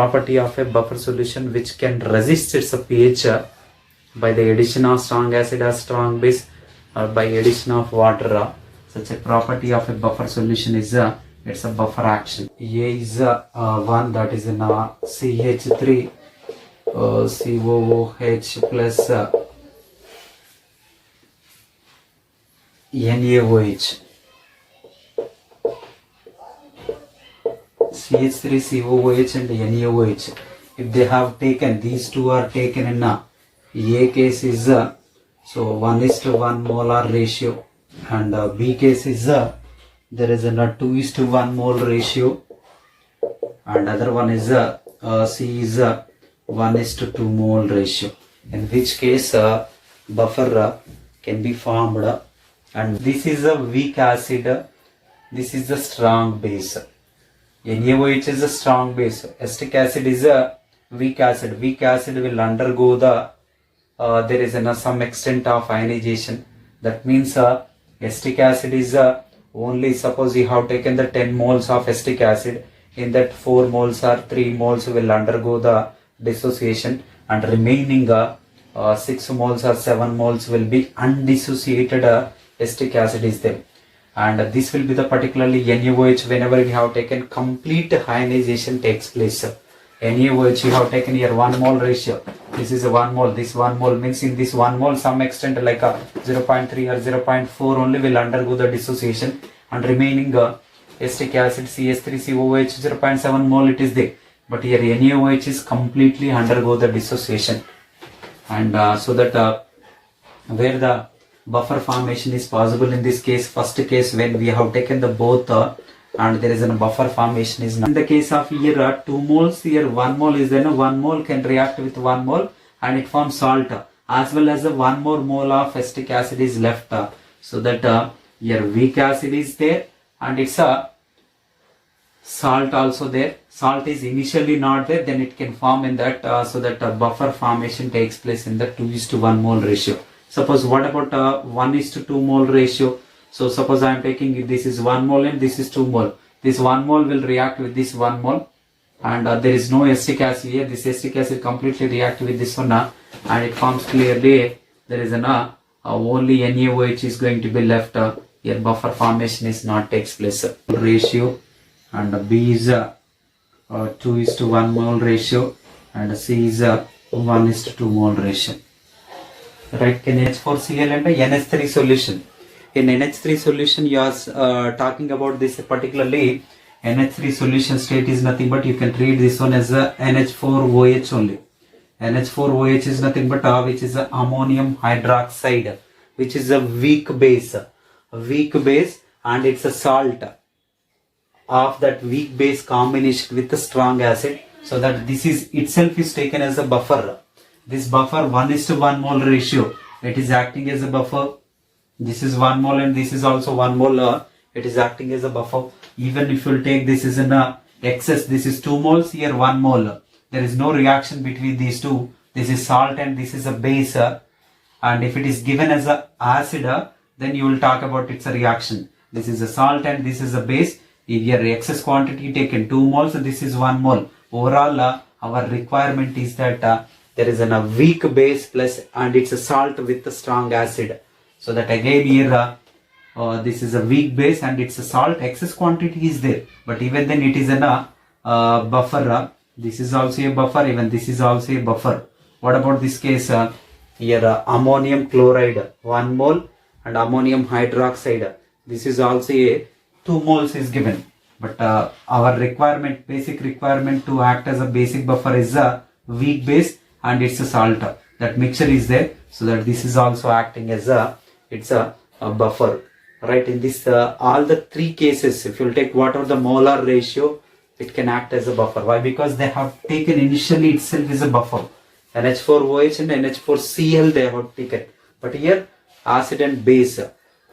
property of a buffer solution which can resist its pH by the addition of strong acid or strong base or by addition of water. Such a property of a buffer solution is it's a buffer action. A is one, that is in CH3 COOH plus NaOH. CH3COOH and NaOH, if they have taken, these two are taken in A case is so 1:1 molar ratio, and B case is there is a 2:1 mole ratio, and other one is C is 1:2 mole ratio, in which case buffer can be formed. And this is a weak acid, this is the strong base. NaOH is a strong base, acetic acid is a weak acid. Weak acid will undergo the there is some extent of ionization. That means acetic acid is only, suppose you have taken the 10 moles of acetic acid, in that 4 moles or 3 moles will undergo the dissociation, and remaining 6 moles or 7 moles will be undissociated acetic acid is there. And this will be the particularly NaOH. Whenever we have taken complete ionization takes place. NaOH you have taken here 1 mole ratio. This is a 1 mole. This 1 mole means in this 1 mole some extent like a 0.3 or 0.4 only will undergo the dissociation, and remaining acetic acid CH3COOH 0.7 mole it is there. But here NaOH is completely undergo the dissociation, and so that where the buffer formation is possible in this case, first case when we have taken the both and there is a buffer formation is not. In the case of here 2 moles, here 1 mole is then 1 mole can react with 1 mole and it forms salt, as well as 1 more mole of acetic acid is left, so that here weak acid is there and it's a salt also there. Salt is initially not there, then it can form in that, so that buffer formation takes place in the 2:1 mole ratio. Suppose what about 1:2 mole ratio? So suppose I am taking this is 1 mole and this is 2 mole. This 1 mole will react with this 1 mole, and there is no acetic acid here. This acetic acid completely react with this one and it forms clearly there is an only NaOH is going to be left. Here buffer formation is not takes place. Ratio, and B is 2:1 mole ratio, and C is 1:2 mole ratio. Right, NH4Cl and NH3 solution. In NH3 solution you are talking about this particularly NH3 solution state is nothing but, you can treat this one as a NH4OH only. NH4OH is nothing but which is a ammonium hydroxide, which is a weak base, and it's a salt of that weak base combination with the strong acid, so that this is itself is taken as a buffer. This buffer 1:1 mole ratio, it is acting as a buffer. This is 1 mole and this is also 1 mole, it is acting as a buffer. Even if you take this is in excess, this is 2 moles, here 1 mole. There is no reaction between these two. This is salt and this is a base, and if it is given as a acid, then you will talk about its a reaction. This is a salt and this is a base. If your excess quantity taken 2 moles, this is 1 mole. Overall, our requirement is that there is a weak base plus and it's a salt with a strong acid. So that again here this is a weak base and it's a salt, excess quantity is there, but even then it is a buffer. This is also a buffer, even this is also a buffer. What about this case? Here ammonium chloride 1 mole and ammonium hydroxide, this is also a 2 moles is given, but our requirement, basic requirement to act as a basic buffer is a weak base and it's a salt. That mixture is there, so that this is also acting as a buffer. Right, in this all the 3 cases, if you take whatever the molar ratio, it can act as a buffer. Why? Because they have taken initially itself is a buffer. NH4OH and NH4Cl they have taken, but here acid and base.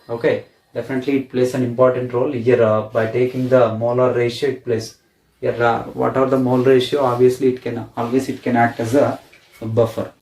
Okay, definitely it plays an important role here by taking the molar ratio. It plays here what are the mole ratio, obviously it can always it can act as a buffer.